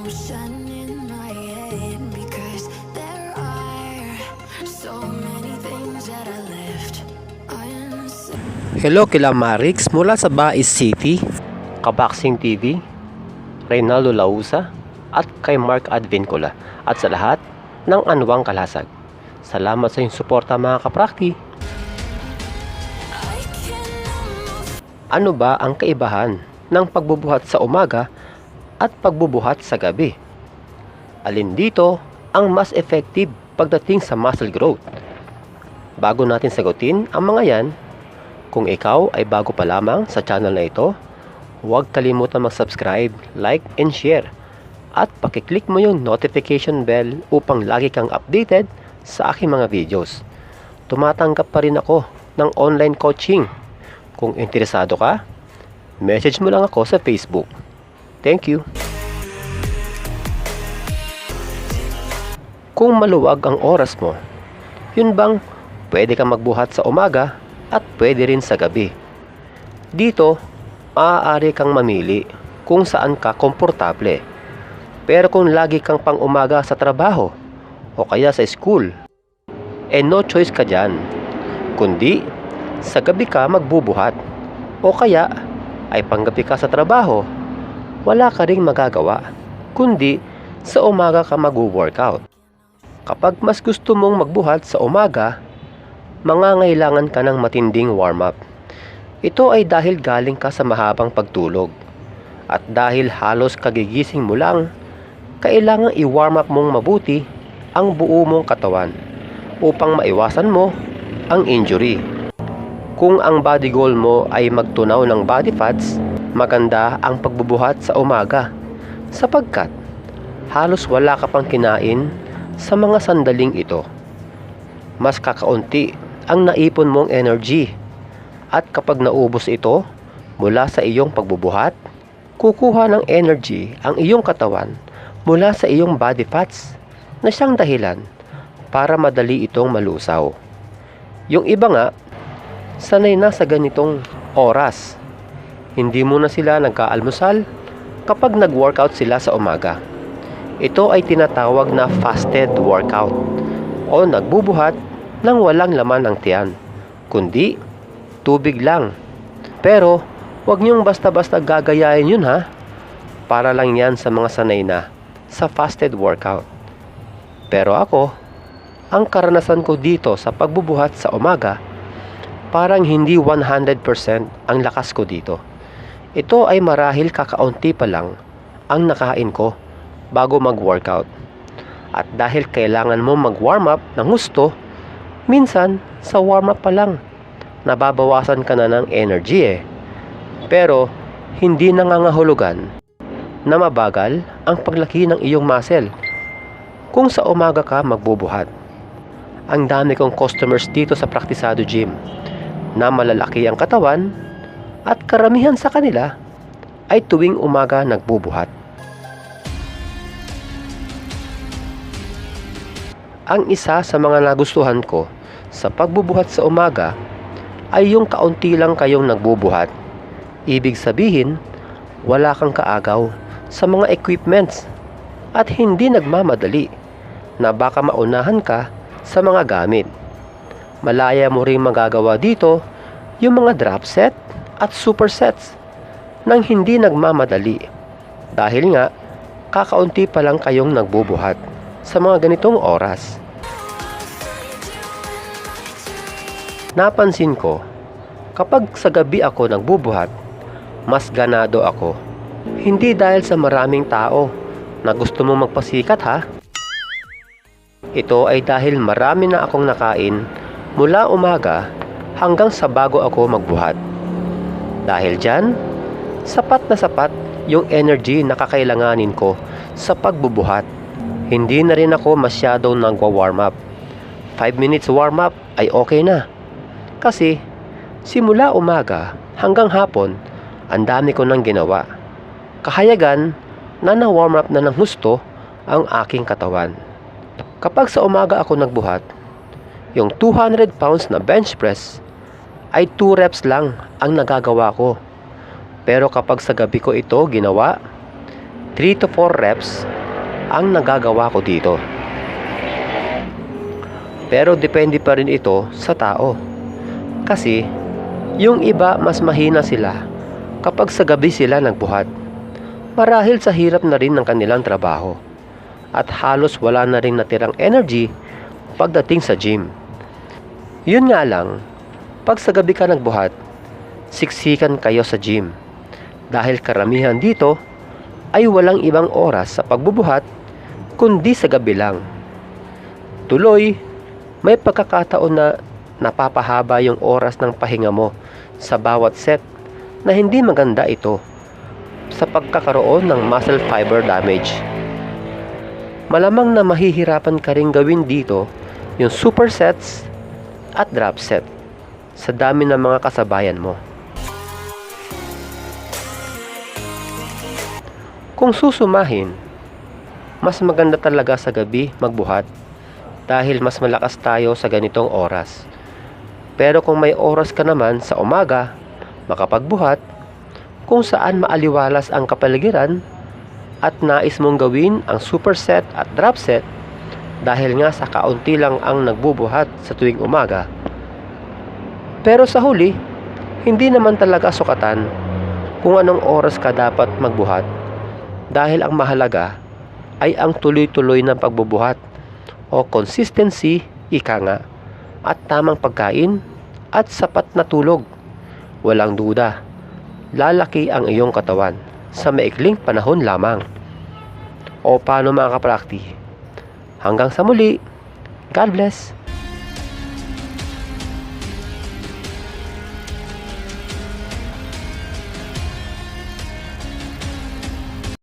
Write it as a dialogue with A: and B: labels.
A: motion in my head because there are so many things that I left unsaid.
B: Hello kila Marix mula sa Bais City, Kabaksing TV, Reynaldo Lausa at kay Mark Advincula at sa lahat ng Anwang Kalasag. Salamat sa inyong suporta mga kaprakti. Ano ba ang kaibahan ng pagbubuhat sa umaga at pagbubuhat sa gabi? Alin dito ang mas effective pagdating sa muscle growth? Bago natin sagutin ang mga yan, kung ikaw ay bago pa lamang sa channel na ito, huwag kalimutan mag-subscribe, like, and share. At pakiclick mo yung notification bell upang lagi kang updated sa aking mga videos. Tumatanggap pa rin ako ng online coaching. Kung interesado ka, message mo lang ako sa Facebook. Thank you. Kung maluwag ang oras mo, yun bang pwede kang magbuhat sa umaga at pwede rin sa gabi? Dito, maaari kang mamili kung saan ka komportable. Pero kung lagi kang pang umaga sa trabaho o kaya sa school, no choice ka dyan, kundi sa gabi ka magbubuhat o kaya ay panggabi ka sa trabaho, wala ka ring magagawa kundi sa umaga ka mag-workout. Kapag mas gusto mong magbuhat sa umaga, mangangailangan ka ng matinding warm-up. Ito ay dahil galing ka sa mahabang pagtulog at dahil halos kagigising mo lang, kailangang i-warm up mong mabuti ang buo mong katawan upang maiwasan mo ang injury. Kung ang body goal mo ay magtunaw ng body fats, maganda ang pagbubuhat sa umaga sapagkat halos wala ka pang kinain sa mga sandaling ito. Mas kakaunti ang naipon mong energy at kapag naubos ito mula sa iyong pagbubuhat, kukuha ng energy ang iyong katawan mula sa iyong body fats na siyang dahilan para madali itong malusaw. Yung iba nga, sanay na sa ganitong oras. Hindi muna sila nagkaalmusal kapag nag-workout sila sa umaga. Ito ay tinatawag na fasted workout o nagbubuhat nang walang laman ng tiyan, kundi tubig lang. Pero huwag niyong basta-basta gagayain yun ha. Para lang yan sa mga sanay na sa fasted workout. Pero ako, ang karanasan ko dito sa pagbubuhat sa umaga, parang hindi 100% ang lakas ko dito. Ito ay marahil kakaunti pa lang ang nakain ko bago mag-workout. At dahil kailangan mo mag-warm up ng gusto, minsan sa warm up pa lang nababawasan ka na ng energy Pero hindi nangangahulugan na mabagal ang paglaki ng iyong muscle kung sa umaga ka magbubuhat. Ang dami kong customers dito sa Praktisado Gym na malalaki ang katawan at karamihan sa kanila ay tuwing umaga nagbubuhat. Ang isa sa mga nagustuhan ko sa pagbubuhat sa umaga ay yung kaunti lang kayong nagbubuhat. Ibig sabihin, wala kang kaagaw sa mga equipments at hindi nagmamadali na baka maunahan ka sa mga gamit. Malaya mo ring magagawa dito yung mga drop set at supersets nang hindi nagmamadali dahil nga kakaunti pa lang kayong nagbubuhat sa mga ganitong oras. Napansin ko, kapag sa gabi ako nagbubuhat, mas ganado ako. Hindi dahil sa maraming tao na gusto mo magpasikat ha. Ito ay dahil marami na akong nakain mula umaga hanggang sa bago ako magbuhat. Dahil dyan, sapat na sapat yung energy na kakailanganin ko sa pagbubuhat. Hindi na rin ako masyadong nagwa-warm up. 5 minutes warm up ay okay na. Kasi simula umaga hanggang hapon, ang dami ko nang ginawa. Kahayagan na na-warm up na ng husto ang aking katawan. Kapag sa umaga ako nagbuhat, yung 200 pounds na bench press ay 2 reps lang ang nagagawa ko. Pero kapag sa gabi ko ito ginawa, 3 to 4 reps ang nagagawa ko dito. Pero depende pa rin ito sa tao. Kasi yung iba mas mahina sila kapag sa gabi sila nagbuhat. Marahil sa hirap na rin ng kanilang trabaho. At halos wala na rin natirang energy pagdating sa gym. Yun nga lang, pag sa gabi ka nagbuhat, siksikan kayo sa gym. Dahil karamihan dito ay walang ibang oras sa pagbubuhat kundi sa gabi lang. Tuloy, may pagkakataon na napapahaba yung oras ng pahinga mo sa bawat set na hindi maganda ito sa pagkakaroon ng muscle fiber damage. Malamang na mahihirapan ka rin gawin dito yung supersets at drop set sa dami ng mga kasabayan mo. Kung susumahin, mas maganda talaga sa gabi magbuhat dahil mas malakas tayo sa ganitong oras. Pero kung may oras ka naman sa umaga, makapagbuhat, kung saan maaliwalas ang kapaligiran at nais mong gawin ang superset at drop set dahil nga sa kaunti lang ang nagbubuhat sa tuwing umaga. Pero sa huli, hindi naman talaga sukatan kung anong oras ka dapat magbuhat dahil ang mahalaga ay ang tuloy-tuloy na pagbubuhat o consistency, ika nga, at tamang pagkain at sapat na tulog. Walang duda, lalaki ang iyong katawan sa maikling panahon lamang. O paano mga kaprakti? Hanggang sa muli, God bless!